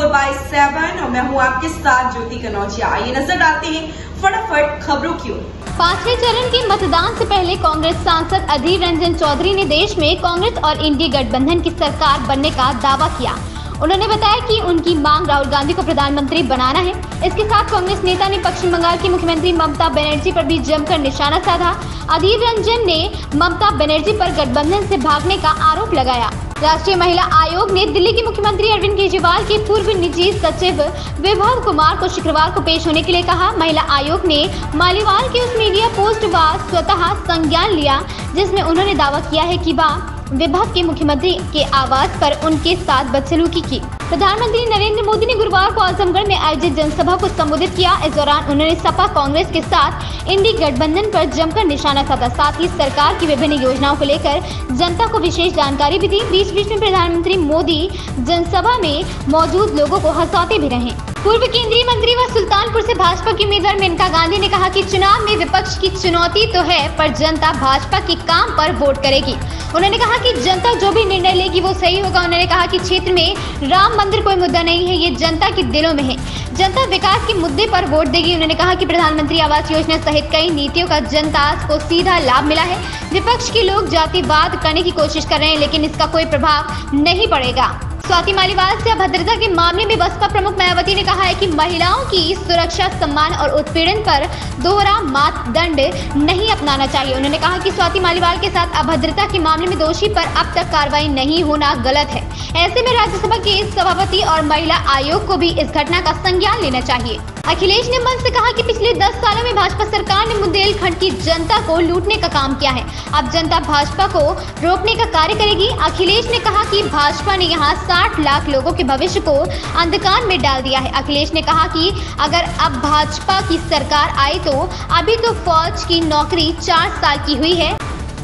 24/7 और मैं हूं आपके साथ ज्योति कनौजिया। आइए नजर डालते हैं फटाफट खबरों की ओर। पांचवें चरण के मतदान से पहले कांग्रेस सांसद अधीर रंजन चौधरी ने देश में कांग्रेस और इंडी गठबंधन की सरकार बनने का दावा किया। उन्होंने बताया कि उनकी मांग राहुल गांधी को प्रधानमंत्री बनाना है। इसके साथ कांग्रेस नेता ने पश्चिम बंगाल की मुख्यमंत्री ममता बनर्जी पर भी जमकर निशाना साधा। अधीर रंजन ने ममता बनर्जी पर गठबंधन से भागने का आरोप लगाया। राष्ट्रीय महिला आयोग ने दिल्ली के मुख्यमंत्री अरविंद केजरीवाल के पूर्व निजी सचिव विभव कुमार को शुक्रवार को पेश होने के लिए कहा। महिला आयोग ने मालीवाल की उस मीडिया पोस्ट का स्वतः संज्ञान लिया जिसमें उन्होंने दावा किया है कि वह विभव के मुख्यमंत्री के आवास पर उनके साथ बदसलूकी की। प्रधानमंत्री नरेंद्र मोदी ने गुरुवार को आजमगढ़ में आयोजित जनसभा को संबोधित किया। इस दौरान उन्होंने सपा कांग्रेस के साथ इंडी गठबंधन पर जमकर निशाना साधा। साथ ही सरकार की विभिन्न योजनाओं को लेकर जनता को विशेष जानकारी भी दी। बीच बीच में प्रधानमंत्री मोदी जनसभा में मौजूद लोगों को हंसाते भी रहे। पूर्व केंद्रीय मंत्री व सुल्तानपुर से भाजपा की उम्मीदवार मेनका गांधी ने कहा कि चुनाव में विपक्ष की चुनौती तो है, पर जनता भाजपा के काम पर वोट करेगी। उन्होंने कहा कि जनता जो भी निर्णय लेगी वो सही होगा। उन्होंने कहा कि क्षेत्र में राम मंदिर कोई मुद्दा नहीं है, ये जनता के दिलों में है। जनता विकास के मुद्दे पर वोट देगी। उन्होंने कहा कि प्रधानमंत्री आवास योजना सहित कई नीतियों का जनता को सीधा लाभ मिला है। विपक्ष के लोग जातिवाद करने की कोशिश कर रहे हैं, लेकिन इसका कोई प्रभाव नहीं पड़ेगा। स्वाति मालीवाल से अभद्रता के मामले में बसपा प्रमुख मायावती ने कहा है कि महिलाओं की सुरक्षा, सम्मान और उत्पीड़न पर दोहरा मापदंड नहीं अपनाना चाहिए। उन्होंने कहा कि स्वाति मालीवाल के साथ अभद्रता के मामले में दोषी पर अब तक कार्रवाई नहीं होना गलत है। ऐसे में राज्यसभा के सभापति और महिला आयोग को भी इस घटना का संज्ञान लेना चाहिए। अखिलेश ने मंच से कहा कि पिछले 10 सालों में भाजपा सरकार ने बुंदेलखंड की जनता को लूटने का काम किया है। अब जनता भाजपा को रोकने का कार्य करेगी। अखिलेश ने कहा कि भाजपा ने यहां 60 लाख लोगों के भविष्य को अंधकार में डाल दिया है। अखिलेश ने कहा कि अगर अब भाजपा की सरकार आई तो अभी तो फौज की नौकरी 4 साल की हुई है।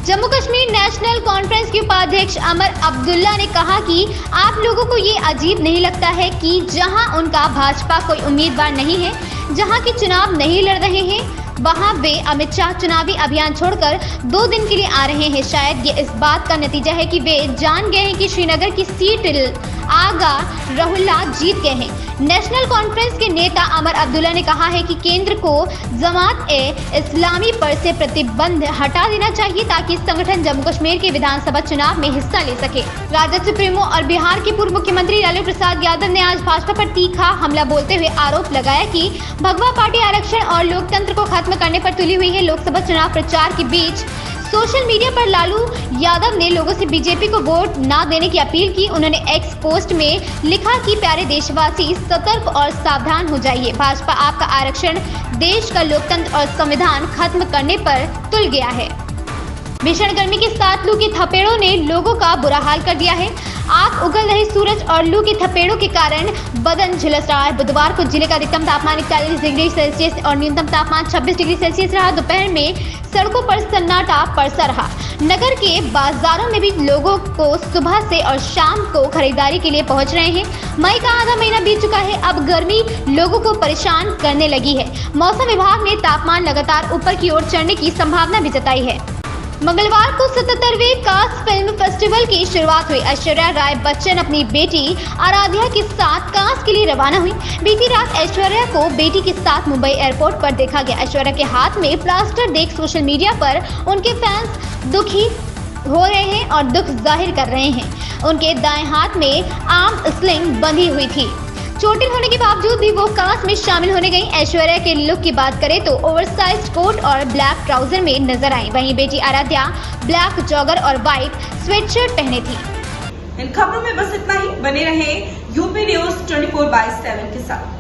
जम्मू कश्मीर नेशनल कॉन्फ्रेंस के उपाध्यक्ष अमर अब्दुल्ला ने कहा कि आप लोगों को ये अजीब नहीं लगता है कि जहां उनका भाजपा कोई उम्मीदवार नहीं है, जहां के चुनाव नहीं लड़ रहे हैं, वहां वे अमित शाह चुनावी अभियान छोड़कर 2 दिन के लिए आ रहे हैं। शायद ये इस बात का नतीजा है कि वे जान गए हैं कि श्रीनगर की सीट आगा रहुल्ला जीत गए हैं। नेशनल कॉन्फ्रेंस के नेता अमर अब्दुल्ला ने कहा है कि केंद्र को जमात-ए-इस्लामी पर से प्रतिबंध हटा देना चाहिए ताकि संगठन जम्मू कश्मीर के विधानसभा चुनाव में हिस्सा ले सके। राजद सुप्रीमो और बिहार के पूर्व मुख्यमंत्री लालू प्रसाद यादव ने आज भाजपा पर तीखा हमला बोलते हुए आरोप लगाया कि भगवा पार्टी आरक्षण और लोकतंत्र को खत्म करने पर तुली हुई है। लोकसभा चुनाव प्रचार के बीच सोशल मीडिया पर लालू यादव ने लोगों से बीजेपी को वोट ना देने की अपील की। उन्होंने एक्स पोस्ट में लिखा कि प्यारे देशवासी, सतर्क और सावधान हो जाइए। भाजपा आपका आरक्षण देश का लोकतंत्र और संविधान खत्म करने पर तुल गया है। भीषण गर्मी के साथ लू के थपेड़ों ने लोगों का बुरा हाल कर दिया है। आग उगल रहे सूरज और लू के थपेड़ों के कारण बदन झुलस रहा है। बुधवार को जिले का अधिकतम तापमान 41 डिग्री सेल्सियस और न्यूनतम तापमान 26 डिग्री सेल्सियस रहा। दोपहर में सड़कों पर सन्नाटा पड़सा रहा। नगर के बाजारों में भी लोगों को सुबह से और शाम को खरीदारी के लिए पहुंच रहे हैं। मई का आधा महीना बीत चुका है। अब गर्मी लोगों को परेशान करने लगी है। मौसम विभाग ने तापमान लगातार ऊपर की ओर चढ़ने की संभावना भी जताई है। मंगलवार को 77वें कांस फिल्म फेस्टिवल की शुरुआत हुई। ऐश्वर्या राय बच्चन अपनी बेटी आराध्या के साथ कांस के लिए रवाना हुई। बीती रात ऐश्वर्या को बेटी के साथ मुंबई एयरपोर्ट पर देखा गया। ऐश्वर्या के हाथ में प्लास्टर देख सोशल मीडिया पर उनके फैंस दुखी हो रहे हैं और दुख जाहिर कर रहे हैं। उनके दाएं हाथ में आर्म स्लिंग बंधी हुई थी। चोटिल होने के बावजूद भी वो कांस में शामिल होने गई। ऐश्वर्या के लुक की बात करें तो ओवरसाइज्ड कोट और ब्लैक ट्राउजर में नजर आई। वहीं बेटी आराध्या ब्लैक जॉगर और व्हाइट स्वेटशर्ट पहने थी। इन खबरों में बस इतना ही। बने रहे यूपी न्यूज़ 24/7 के साथ।